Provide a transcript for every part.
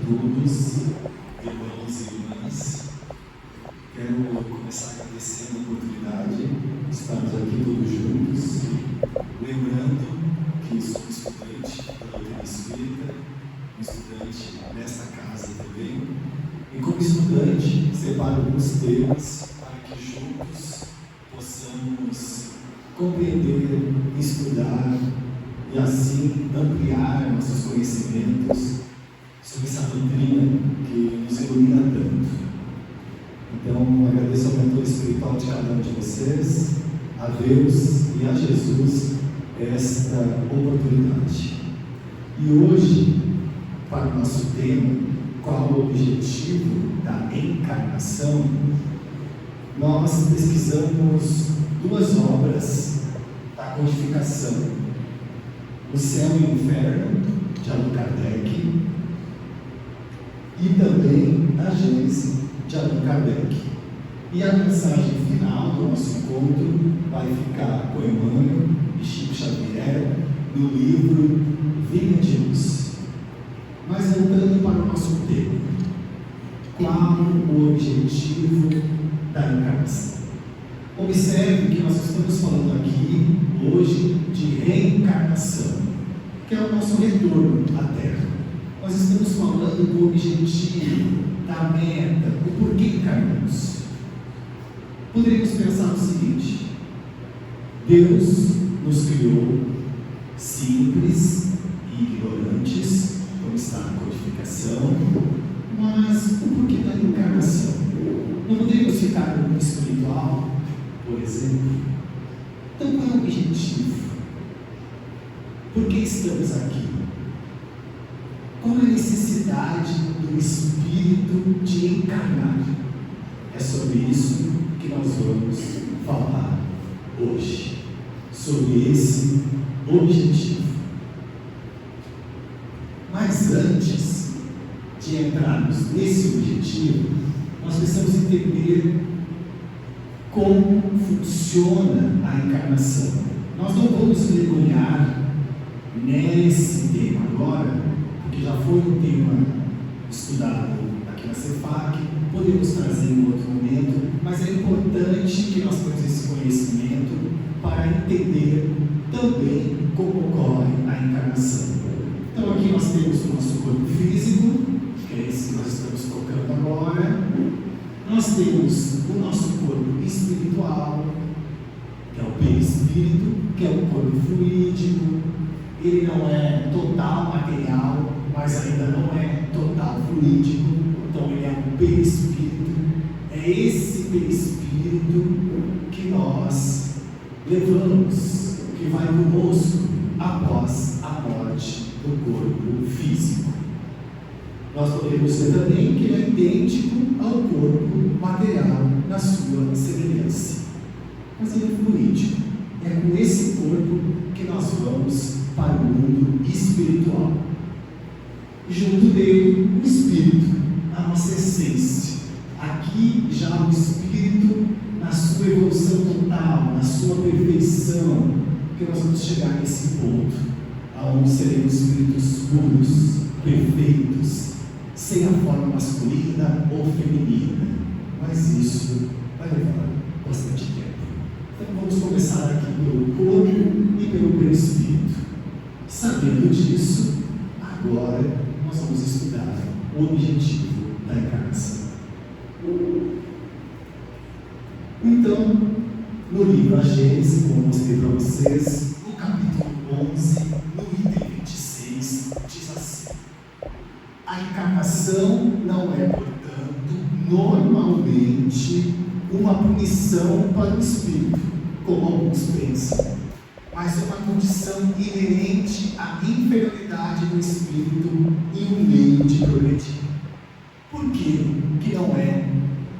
todos, irmãos e irmãs. Quero começar agradecendo a oportunidade de estarmos aqui todos juntos, lembrando que sou estudante da doutrina espírita, um estudante nesta casa também, e como estudante separo alguns temas para que juntos possamos compreender, estudar e assim ampliar nossos conhecimentos sobre essa doutrina que nos ilumina tanto. Então, agradeço ao mentor espiritual de cada um de vocês, a Deus e a Jesus esta oportunidade. E hoje, para o nosso tema, qual o objetivo da encarnação, nós pesquisamos duas obras da codificação: O Céu e o Inferno, de Allan Kardec, e também a Gênese, de Allan Kardec. E a mensagem final do nosso encontro vai ficar com Emmanuel e Chico Xavier, no livro Vinha de Luz. Mas voltando para o nosso tema, qual o objetivo da encarnação? Observe que nós estamos falando aqui hoje de reencarnação, que é o nosso retorno à Terra. Nós estamos falando do objetivo, da meta, do porquê encarnamos. Poderíamos pensar o seguinte: Deus nos criou simples e ignorantes, como está na codificação, mas o porquê da encarnação? Não poderíamos ficar no mundo espiritual, por exemplo? Então, qual é o objetivo? Por que estamos aqui? Qual é a necessidade do Espírito de encarnar? É sobre isso que nós vamos falar hoje, sobre esse objetivo. Mas antes de entrarmos nesse objetivo, nós precisamos entender como funciona a encarnação. Nós não vamos mergulhar nesse tema agora, porque já foi um tema estudado aqui na CEFAC, podemos trazer em outro momento, mas é importante que nós tenhamos esse conhecimento para entender também como ocorre a encarnação. Então aqui nós temos o nosso corpo físico, que é esse que nós estamos tocando agora. Nós temos o nosso corpo espiritual, que é o perispírito, que é o corpo fluídico. Ele não é total material, mas ainda não é total fluídico, então ele é um perispírito. É esse perispírito que nós levamos, que vai conosco após a morte do corpo físico. Nós podemos ver também que ele é idêntico ao corpo material na sua semelhança, mas ele é fluídico. É com esse corpo que nós vamos para o mundo espiritual. Junto dele, o espírito, a nossa essência. Aqui já o espírito na sua evolução total, na sua perfeição, que nós vamos chegar nesse ponto, aonde seremos espíritos puros, perfeitos, sem a forma masculina ou feminina. Mas isso vai levar bastante tempo. Então vamos começar aqui pelo corpo e pelo perispírito. Sabendo disso, agora nós vamos estudar o objetivo da encarnação. Então, no livro A Gênese, como eu mostrei para vocês, no capítulo 11, no item 26, diz assim: a encarnação não é, portanto, normalmente uma punição para o espírito, como alguns pensam, mas uma condição inerente à inferioridade do espírito e um meio de progredir. Por que não é,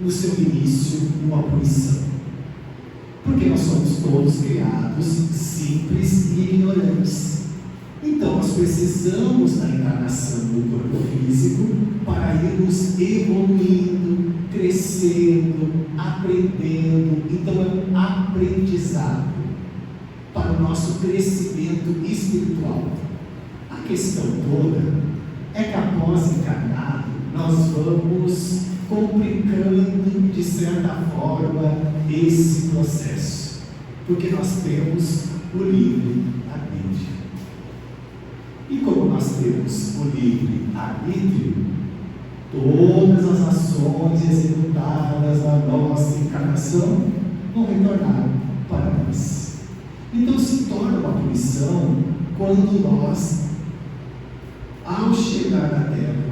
no seu início, uma punição? Porque nós somos todos criados simples e ignorantes. Então nós precisamos da encarnação do corpo físico para irmos evoluindo, crescendo, aprendendo. Então é um aprendizado para o nosso crescimento espiritual. A questão toda é que após encarnar, nós vamos complicando, de certa forma, esse processo, porque nós temos o livre-arbítrio. E como nós temos o livre-arbítrio, todas as ações executadas na nossa encarnação vão retornar para nós. Então se torna uma punição quando nós, ao chegar na Terra,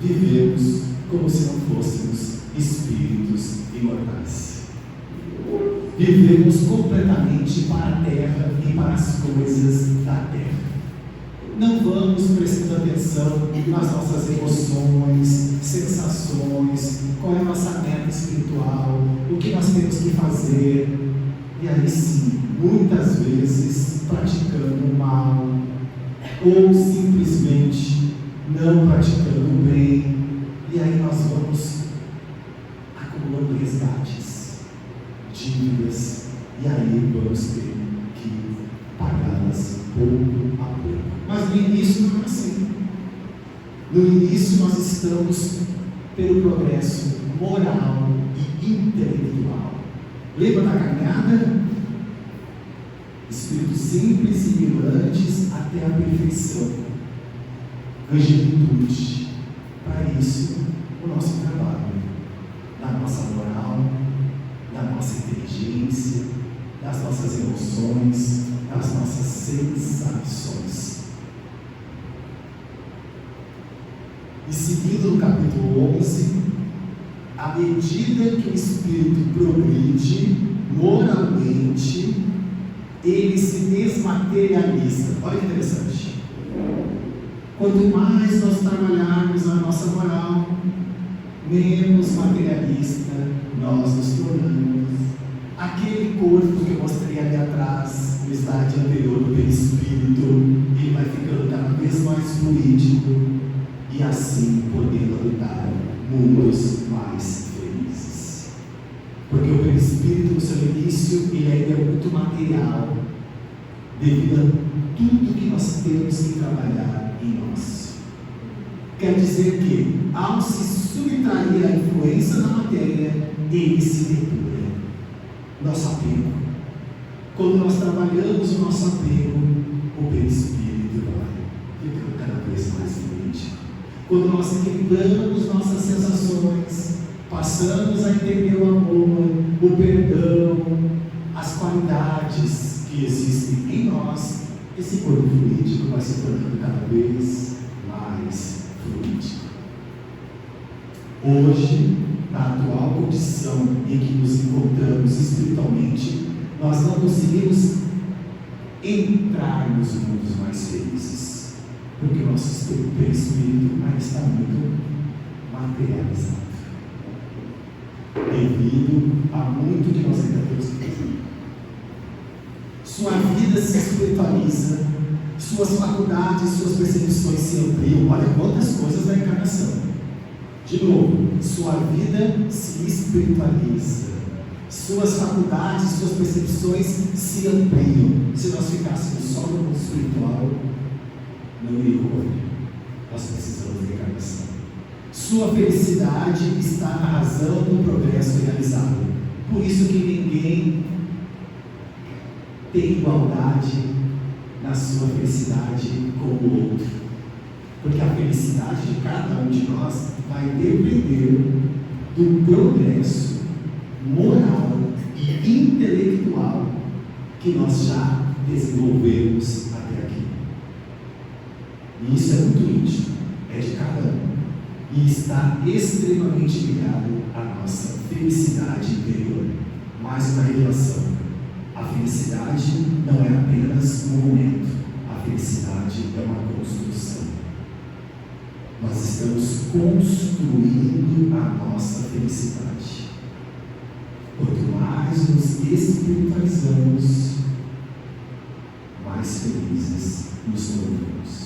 vivemos como se não fôssemos espíritos imortais. Vivemos completamente para a Terra e para as coisas da Terra. Não vamos prestando atenção nas nossas emoções, sensações, qual é a nossa meta espiritual, o que nós temos que fazer. E aí sim, muitas vezes praticando o mal, ou simplesmente não praticando o bem. E aí nós vamos acumulando resgates, dívidas, e aí vamos ter que pagá-las pouco a pouco. Mas no início não é assim. No início nós estamos pelo progresso moral e intelectual. Lembra da caminhada? Espíritos simples e ignorantes até a perfeição. Angelitude. Para isso, o nosso trabalho, na nossa moral, na nossa inteligência, nas nossas emoções, nas nossas sensações. E seguindo no capítulo 11, à medida que o espírito progride moralmente, ele se desmaterializa. Olha que interessante. Quanto mais nós trabalharmos a nossa moral, menos materialista nós nos tornamos. Aquele corpo que eu mostrei ali atrás, no estágio anterior do perispírito, ele vai ficando cada vez mais fluídico e assim podendo habitar mundos mais felizes. Porque o perispírito, no seu início, ele ainda é muito material, devido a tudo que nós temos que trabalhar em nós. Quer dizer que, ao se subtrair a influência da matéria, ele se depura. Nosso apego. Quando nós trabalhamos o nosso apego, o perispírito vai ficando cada vez mais fluídico. Quando nós equilibramos nossas sensações, passamos a entender o amor, o perdão, as qualidades que existem em nós, esse corpo fluídico vai se tornando cada vez mais fluídico. Hoje, na atual condição em que nos encontramos espiritualmente, nós não conseguimos entrar nos mundos mais felizes, porque o nosso perispírito ainda está muito materializado, devido a muito que nós ainda temos que fazer. Sua vida se espiritualiza, suas faculdades, suas percepções se ampliam. Olha quantas coisas da encarnação. De novo, sua vida se espiritualiza, suas faculdades, suas percepções se ampliam. Se nós ficássemos só no mundo espiritual, não iria ocorrer. Nós precisamos de encarnação. Sua felicidade está na razão do progresso realizado. Por isso que ninguém tem igualdade na sua felicidade com o outro. Porque a felicidade de cada um de nós vai depender do progresso moral e intelectual que nós já desenvolvemos até aqui. E isso é muito íntimo, é de cada um, e está extremamente ligado à nossa felicidade interior. Mais uma revelação: a felicidade não é apenas um momento, a felicidade é uma construção. Nós estamos construindo a nossa felicidade. Quanto mais nos espiritualizamos, mais felizes nos tornamos.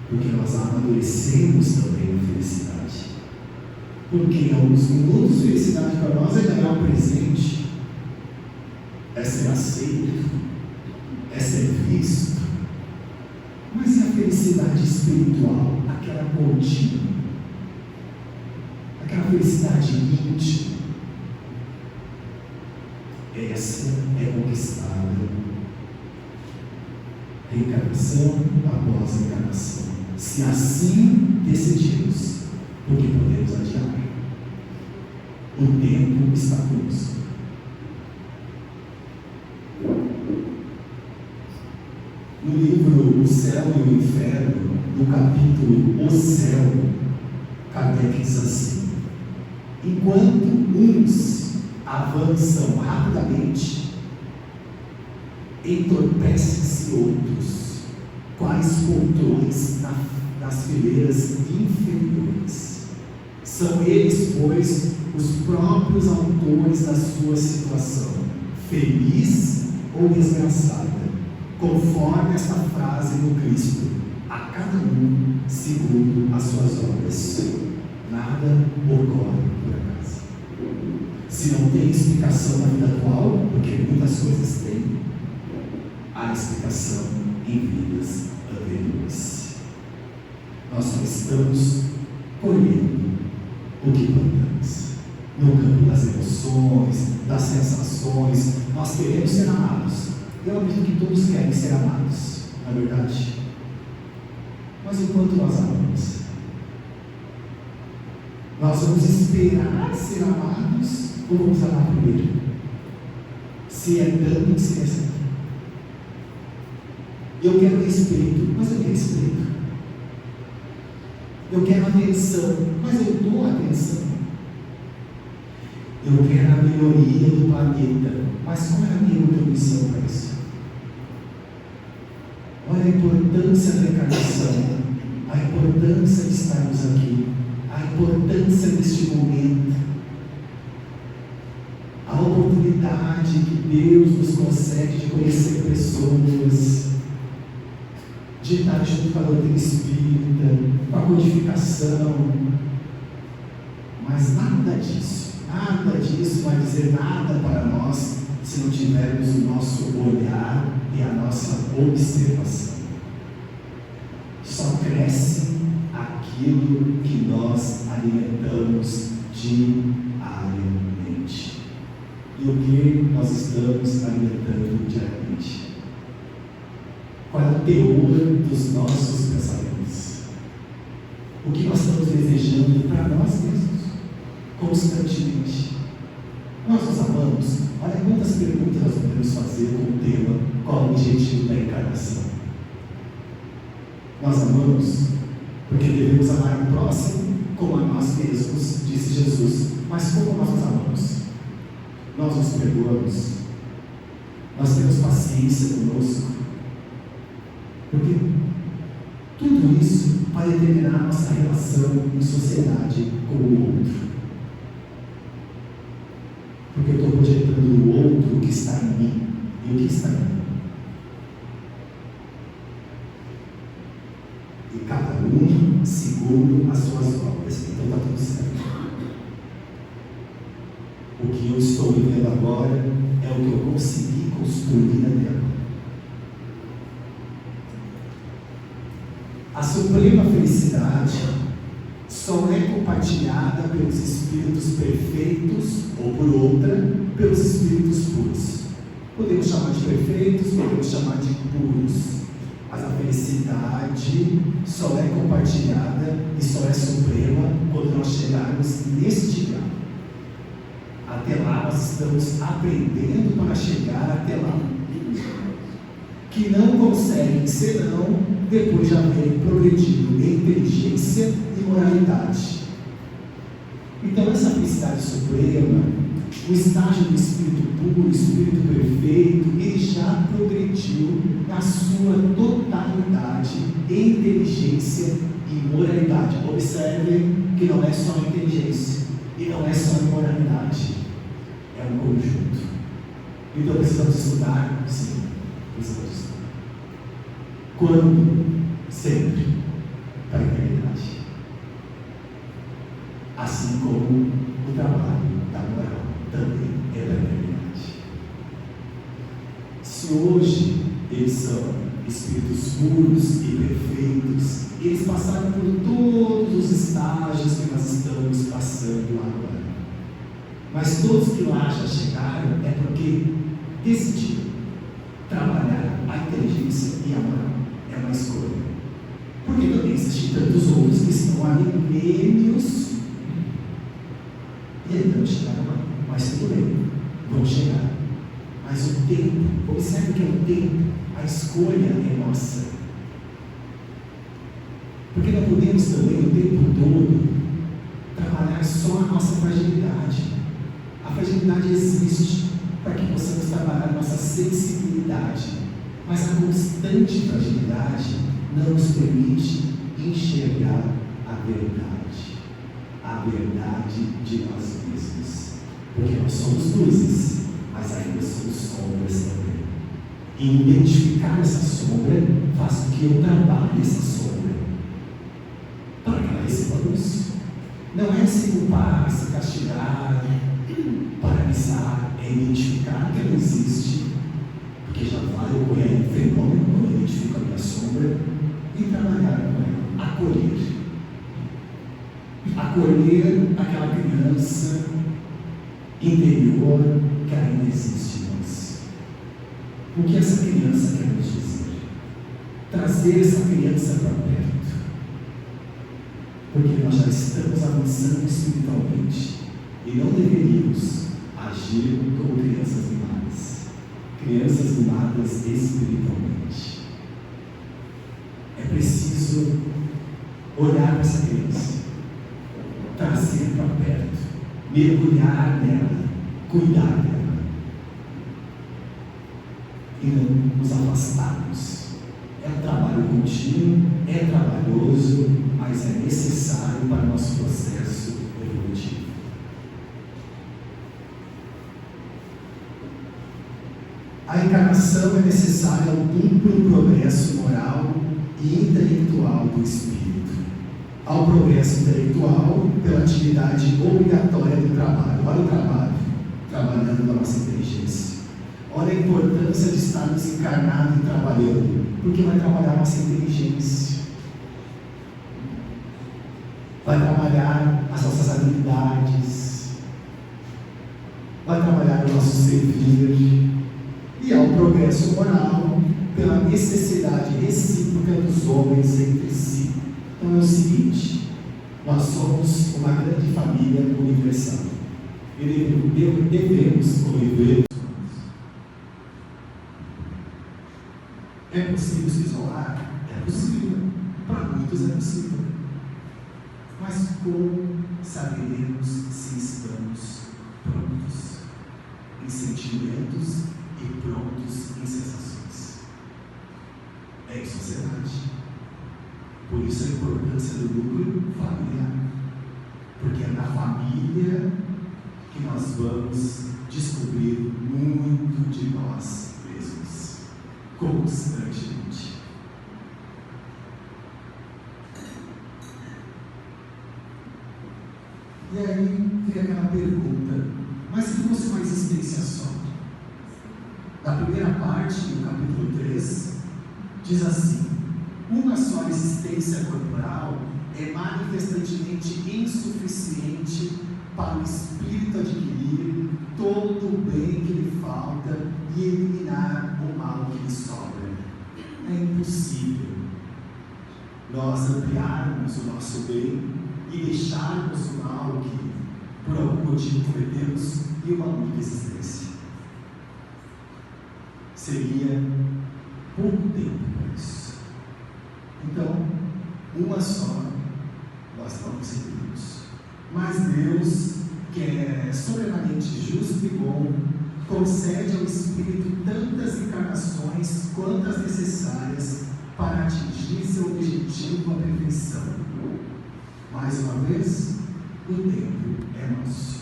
Porque nós amadurecemos também a felicidade. Porque alguns minutos de felicidade para nós é ganhar um presente, é ser aceito, é ser visto. Mas e a felicidade espiritual, aquela contínua? felicidade íntima, essa é conquistada reencarnação após reencarnação, se assim decidirmos, porque podemos adiar. O tempo está conosco. No livro O Céu e o Inferno, no capítulo O Céu, Kardec diz assim: enquanto uns avançam rapidamente, entorpecem-se outros, quais poltrões nas fileiras inferiores. São eles, pois, os próprios autores da sua situação, feliz ou desgraçada, conforme esta frase do Cristo: a cada um segundo as suas obras. Nada ocorre por acaso. Se não tem explicação na vida atual, porque muitas coisas têm, há explicação em vidas anteriores. Nós só estamos colhendo o que plantamos. No campo das emoções, das sensações, nós queremos ser amados. Eu acredito que todos querem ser amados, na verdade. Mas o quanto nós amamos? Nós vamos esperar ser amados ou vamos amar primeiro? Se é dando, se é assim. Eu quero respeito, mas eu quero respeito. Eu quero atenção, mas eu dou atenção. Eu quero a melhoria do planeta, mas qual é a minha contribuição para isso? Olha a importância da encarnação, a importância de estarmos aqui, a importância deste momento, a oportunidade que Deus nos concede de conhecer pessoas, de estar junto com a doutrina espírita, com a codificação, mas nada disso vai dizer nada para nós se não tivermos o nosso olhar e a nossa observação. Só cresce aquilo que nós alimentamos diariamente. E o que nós estamos alimentando diariamente? Qual é o teor dos nossos pensamentos? O que nós estamos desejando para nós mesmos, constantemente? Nós nos amamos? Olha quantas perguntas nós podemos fazer com o tema: qual é o objetivo da encarnação? Nós amamos porque devemos amar o próximo como a nós mesmos, disse Jesus. Mas como nós nos amamos? Nós nos perdoamos? Nós temos paciência conosco? Porque tudo isso vai determinar a nossa relação em sociedade com o outro. Porque eu estou projetando o outro que está em mim e o que está em mim. E cada um segundo as suas obras. Então está tudo certo. O que eu estou vivendo agora é o que eu consegui construir até agora. A suprema felicidade só é compartilhada pelos espíritos perfeitos, ou por outra, pelos espíritos puros. Podemos chamar de perfeitos, podemos chamar de puros, mas a felicidade só é compartilhada e só é suprema quando nós chegarmos neste grau. Até lá nós estamos aprendendo para chegar até lá, que não conseguem senão depois de haverem progredido em inteligência e moralidade. Então essa felicidade suprema, o estágio do espírito puro, o espírito perfeito, ele já progrediu na sua totalidade em inteligência e moralidade. Observem que não é só inteligência e não é só moralidade, é um conjunto. Então precisamos estudar? Sim, precisamos estudar. Quando? Sempre, para a eternidade. Assim como o trabalho da moral também é da eternidade. Se hoje eles são espíritos puros e perfeitos, eles passaram por todos os estágios que nós estamos passando Mas todos que lá já chegaram é porque decidiram trabalhar a inteligência e a moral. É uma escolha. Porque também existem tantos outros que estão há milênios e ainda não chegaram lá. Mas tudo bem, vão chegar. Mas o tempo, observe que é o tempo, a escolha é nossa. Porque não podemos também o tempo todo trabalhar só a nossa fragilidade. A fragilidade existe para que possamos trabalhar a nossa sensibilidade, mas a constante fragilidade não nos permite enxergar a verdade de nós mesmos, porque nós somos luzes, mas ainda somos sombras também. E identificar essa sombra faz com que eu trabalhe essa sombra para que ela receba luz. Não é se culpar, se castigar, paralisar, é identificar que ela existe, porque já vai ocorrer um fenômeno quando eu identifico a minha sombra, e trabalhar com ela, acolher aquela criança interior que ainda existe em nós. O que essa criança quer nos dizer? Trazer essa criança para perto, porque nós já estamos avançando espiritualmente e não deveríamos agir como crianças mimadas espiritualmente. É preciso olhar para essa criança, trazer para perto, mergulhar nela, cuidar dela e não nos afastarmos. É um trabalho contínuo, é trabalhoso, mas é necessário para o nosso processo evolutivo. A encarnação é necessária ao duplo progresso moral e intelectual do espírito. Ao progresso intelectual, pela atividade obrigatória do trabalho. Olha o trabalho, trabalhando na nossa inteligência. Olha a importância de estarmos encarnados e trabalhando, porque vai trabalhar a nossa inteligência, vai trabalhar as nossas habilidades, vai trabalhar o nosso servir. E ao progresso moral, pela necessidade recíproca dos homens entre si. Então é o seguinte: nós somos uma grande família universal e devemos conviver. É possível se isolar? É possível. Para muitos é possível. Mas como saberemos se estamos prontos em sentimentos e prontos em sensações? É em sociedade. Por isso a importância do núcleo familiar. Porque é na família que nós vamos descobrir muito de nós mesmos, constantemente. E aí fica aquela pergunta: mas se fosse uma existência só? Na primeira parte, no capítulo 3, diz assim: uma só existência corporal é manifestantemente insuficiente para o espírito adquirir todo o bem que lhe falta e eliminar o mal que lhe sobra. É impossível nós ampliarmos o nosso bem e deixarmos o mal que por algum motivo cometemos e uma única existência. Seria pouco tempo para isso. Então, uma só nós não conseguimos. Mas Deus, que é soberanamente justo e bom, concede ao Espírito tantas encarnações quantas necessárias para atingir seu objetivo, a perfeição. Mais uma vez, o tempo é nosso,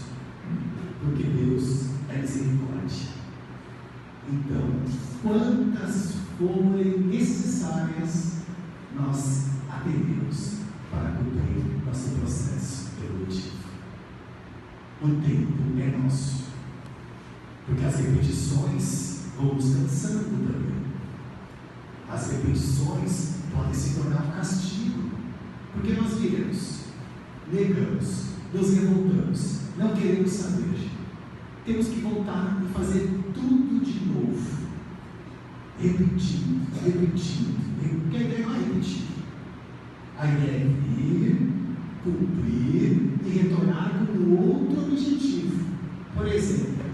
porque Deus é misericórdia. Então, quantas forem necessárias, nós atendemos para cumprir nosso processo evolutivo. O tempo é nosso, porque as repetições vão nos cansando também. As repetições podem se tornar um castigo, porque nós viemos, negamos, nos revoltamos, não queremos saber. temos que voltar e fazer tudo de novo. Repetindo. Que a ideia não é repetir. A ideia é vir, cumprir e retornar com outro objetivo. Por exemplo,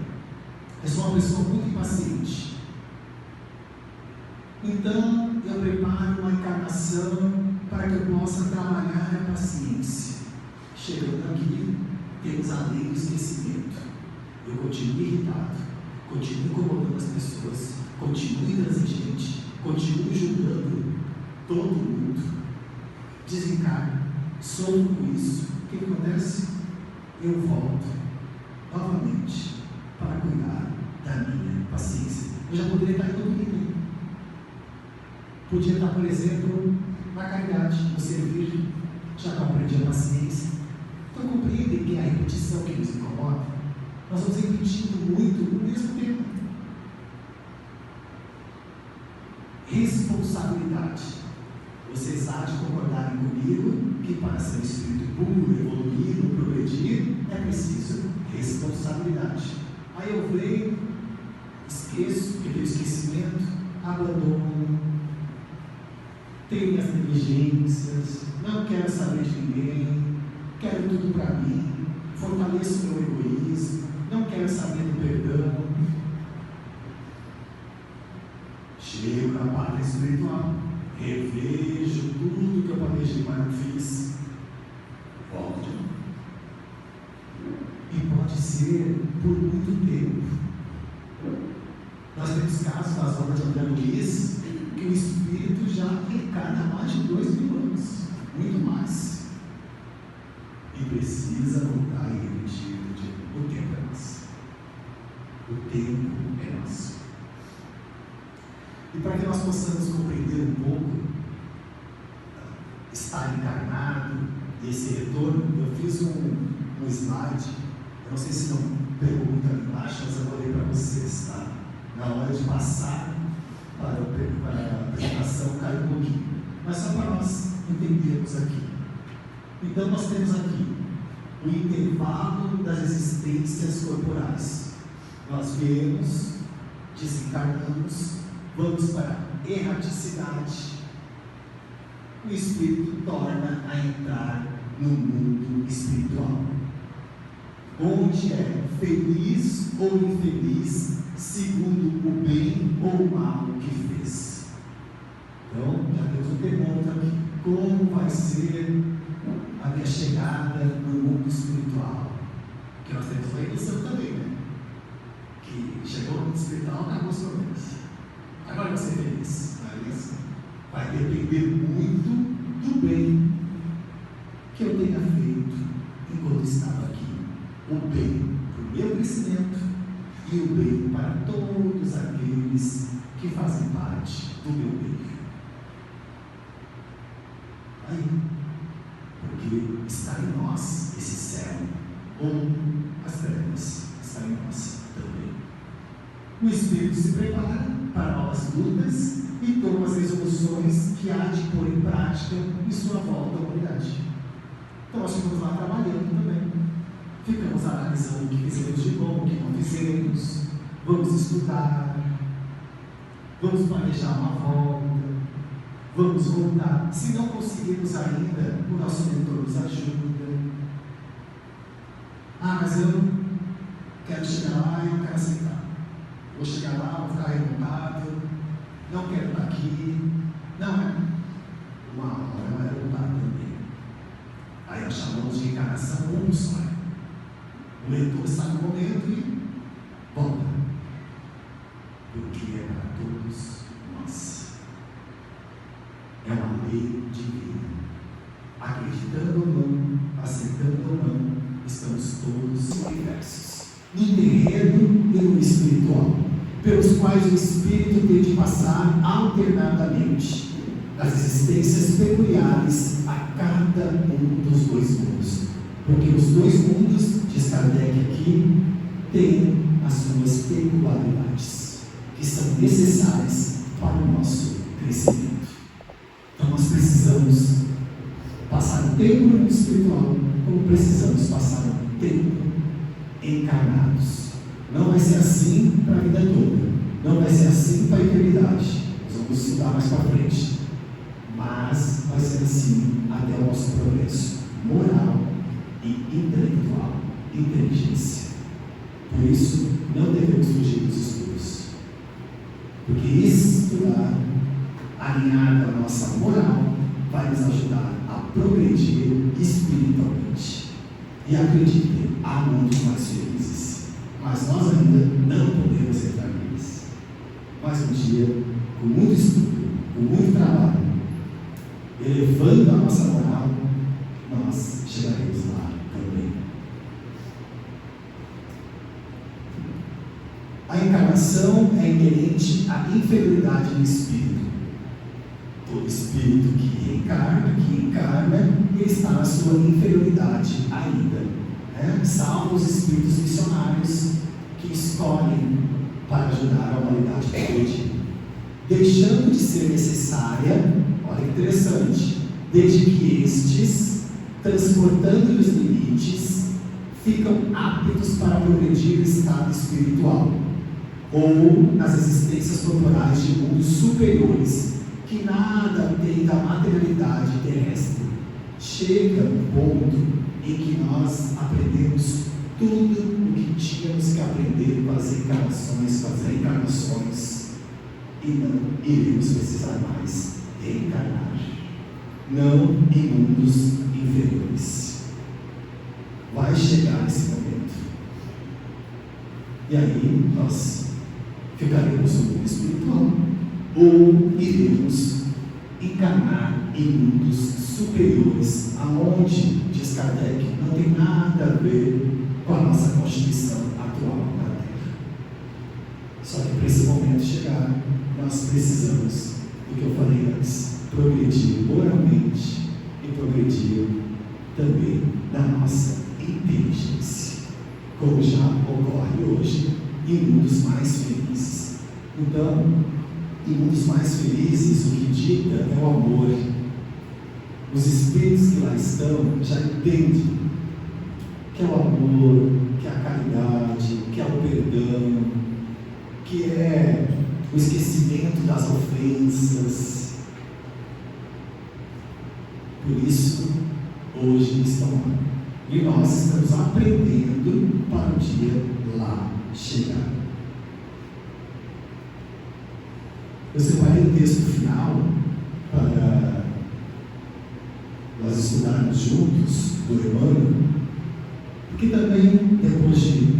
eu sou uma pessoa muito impaciente. Então, eu preparo uma encarnação para que eu possa trabalhar a paciência. Chegando aqui, temos a lei do esquecimento. Eu continuo irritado, continuo incomodando as pessoas, continuo intransigente, continuo julgando todo mundo. Desencarno, somo com isso. O que acontece? Eu volto novamente para cuidar da minha paciência. Eu já poderia estar em outro nível. Podia estar, por exemplo, na caridade, no servir, já que eu aprendi a paciência. Então compreendem que é a repetição que nos incomoda. Nós vamos repetindo muito no mesmo tempo. Responsabilidade. Vocês há de concordarem comigo que para ser um espírito puro, evoluir, progredir, é preciso responsabilidade. Aí eu venho, esqueço, porque tenho esquecimento, abandono, tenho minhas negligências, não quero saber de ninguém, quero tudo para mim, fortaleço meu egoísmo, não quero saber do perdão. Chego na pátria espiritual, revejo tudo que eu planejei, mas não fiz, volto de novo. E pode ser por muito tempo. Nós temos casos nas obras de André Luiz que o espírito já reencarna há mais de 2.000 anos, muito mais. E precisa voltar e repetir: o tempo é nosso. O tempo é nosso. E para que nós possamos compreender um pouco estar encarnado e esse retorno, eu fiz um slide. Eu não sei se não pegou muito ali embaixo, mas eu vou ler para vocês, tá? Na hora de passar para a apresentação, cai um pouquinho. Mas só para nós entendermos aqui. Então, nós temos aqui o intervalo das existências corporais. Nós viemos, desencarnamos, vamos para a erraticidade. O espírito torna a entrar no mundo espiritual, onde é feliz ou infeliz, segundo o bem ou o mal que fez. Então, já temos um termômetro aqui. Como vai ser a minha chegada no mundo espiritual? Que nós temos a ilusão também, né? Que chegou no mundo espiritual, acabou os problemas. Agora vai ser feliz. Não é isso? Vai depender muito do bem que eu tenha feito enquanto estava aqui. O bem para o meu crescimento e o bem para todos aqueles que fazem parte do meu meio. Aí, porque está em nós esse céu, ou as trevas está em nós também. O espírito se prepara para novas lutas e toma as resoluções que há de pôr em prática em sua volta à humanidade. Então nós ficamos lá trabalhando também. Ficamos analisando o que fizemos de bom, o que não fizemos. Vamos estudar. Vamos planejar uma volta. Vamos voltar. Se não conseguirmos ainda, o nosso mentor nos ajuda. Ah, mas eu quero chegar lá e não quero aceitar. Vou chegar lá, vou ficar revoltado. Não quero estar aqui. Não é. Uma hora vai voltar também. Aí nós chamamos de encarnação ou um sonho. O leitor está no momento e volta. Porque é para todos nós. É uma lei divina. Acreditando ou não, aceitando ou não, estamos todos universos. No terreno e no espiritual, pelos quais o espírito tem de passar alternadamente das existências peculiares a cada um dos dois mundos. Porque os dois mundos, diz Kardec aqui, têm as suas peculiaridades, que são necessárias para o nosso crescimento. Então nós precisamos passar um tempo no mundo espiritual, como precisamos passar um tempo encarnados. Não vai ser assim para a vida toda. Não vai ser assim para a eternidade. Nós vamos estudar mais para frente. Mas vai ser assim até o nosso progresso moral e intelectual, inteligência. Por isso, não devemos fugir dos estudos. Porque estudar, alinhado à nossa moral, vai nos ajudar a progredir espiritualmente. E acreditem, há mundos mais felizes. Mas nós ainda não podemos entrar neles. Mas um dia, com muito estudo, com muito trabalho, elevando a nossa moral, nós chegaremos lá também. A encarnação é inerente à inferioridade do espírito. Todo espírito que reencarna, que encarna, ele está na sua inferioridade ainda. Salvo os espíritos missionários que escolhem para ajudar a humanidade a progredir. Deixando de ser necessária, olha que interessante, desde que estes, transportando os limites, ficam aptos para progredir no estado espiritual, ou nas existências corporais de mundos superiores, que nada tem da materialidade terrestre. Chega um ponto em que nós aprendemos tudo o que tínhamos que aprender com as encarnações, com as reencarnações, e não iremos precisar mais reencarnar, não em mundos inferiores. Vai chegar esse momento, e aí nós ficaremos no mundo espiritual, ou iremos encarnar em mundos superiores, aonde, diz Kardec, não tem nada a ver com a nossa constituição atual na Terra. Só que para esse momento chegar, nós precisamos, do que eu falei antes, progredir moralmente e progredir também na nossa inteligência, como já ocorre hoje em mundos mais felizes. Então, em mundos mais felizes, o que dita é o amor. Os espíritos que lá estão já entendem que é o amor, que é a caridade, que é o perdão, que é o esquecimento das ofensas. Por isso, hoje estão lá. E nós estamos aprendendo para o dia lá chegar. Eu separei um texto final para nós estudarmos juntos, do Emmanuel, porque também, depois de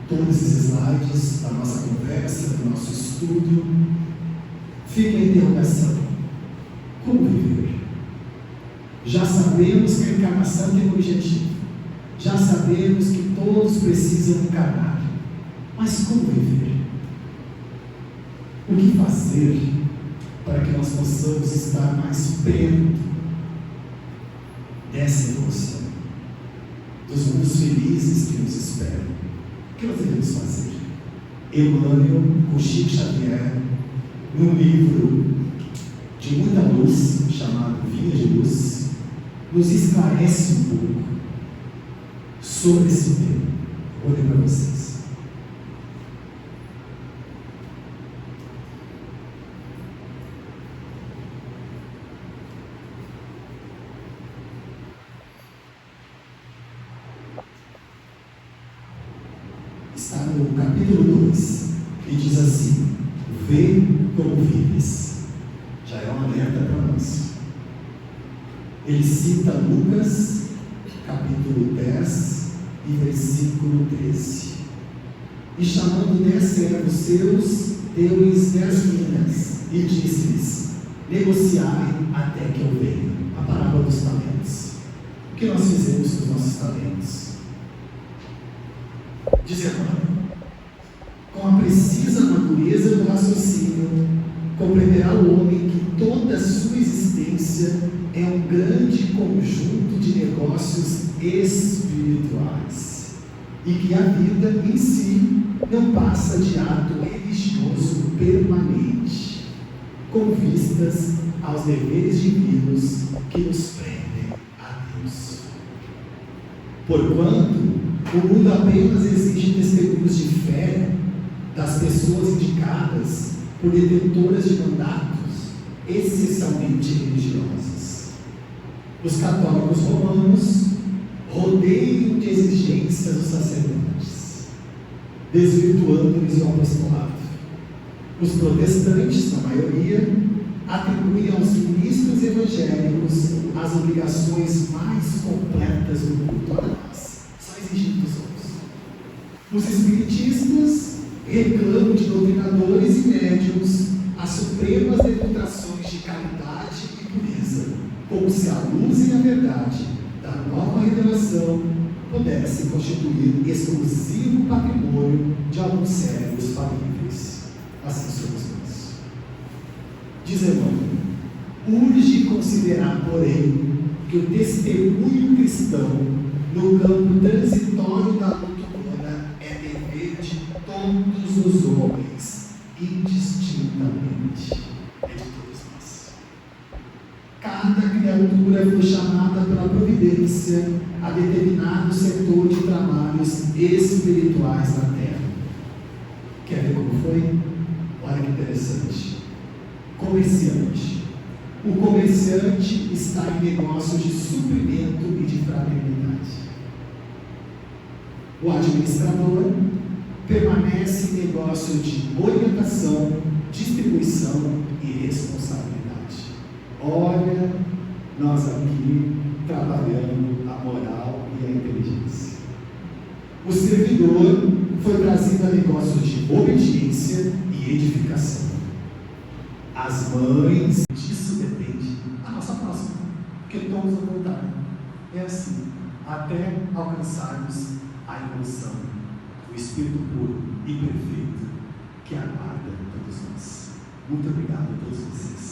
todos esses slides, da nossa conversa, do nosso estudo, fica a interrogação: como viver? Já sabemos que a encarnação tem um objetivo, já sabemos que todos precisam encarnar, mas como viver? O que fazer para que nós possamos estar mais perto dessa evolução, dos mundos felizes que nos esperam? O que nós devemos fazer? Emmanuel, com Chico Xavier, num livro de muita luz, chamado Vinha de Luz, nos esclarece um pouco sobre esse tema. Vou ler para vocês. Está no capítulo 2, e diz assim: vê como vives. Já é um alerta para nós. Ele cita Lucas, capítulo 10, e versículo 13. E chamando 10 servos seus, deu-lhes 10 minas, e disse-lhes: negociai até que eu venha. A parábola dos talentos. O que nós fizemos com os nossos talentos? Diz Emmanuel: com a precisa natureza do raciocínio, compreenderá o homem que toda a sua existência é um grande conjunto de negócios espirituais, e que a vida em si não passa de ato religioso permanente, com vistas aos deveres divinos que nos prendem a Deus. Porquanto O mundo apenas exige testemunhos de fé das pessoas indicadas por detentoras de mandatos essencialmente religiosos. Os católicos romanos rodeiam de exigências os sacerdotes, desvirtuando-lhes o apostolado. Os protestantes, na maioria, atribuem aos ministros evangélicos as obrigações mais completas do culto a nós, só exigindo dos outros. Os espiritistas reclamam de doutrinadores e médiuns as supremas demonstrações de caridade e pureza, como se a luz e a verdade da nova revelação pudessem constituir exclusivo patrimônio de alguns cérebros falíveis. Assim somos nós. Diz Emmanuel: urge considerar, porém, que o testemunho cristão no campo transitório da luta humana é dever de todos os homens, indistintamente. É de todos nós. Cada criatura foi chamada pela providência a determinado setor de trabalhos espirituais na terra. Quer ver como foi? Olha que interessante. Comerciante. O comerciante está em negócios de suprimento e de fraternidade. O administrador permanece em negócio de orientação, distribuição e responsabilidade. Olha, nós aqui trabalhando a moral e a inteligência. O servidor foi trazido a negócios de obediência e edificação. As mães, disso depende a nossa próxima, porque todos vão voltar. É assim, até alcançarmos a evolução, o Espírito puro e perfeito que aguarda todos nós. Muito obrigado a todos vocês.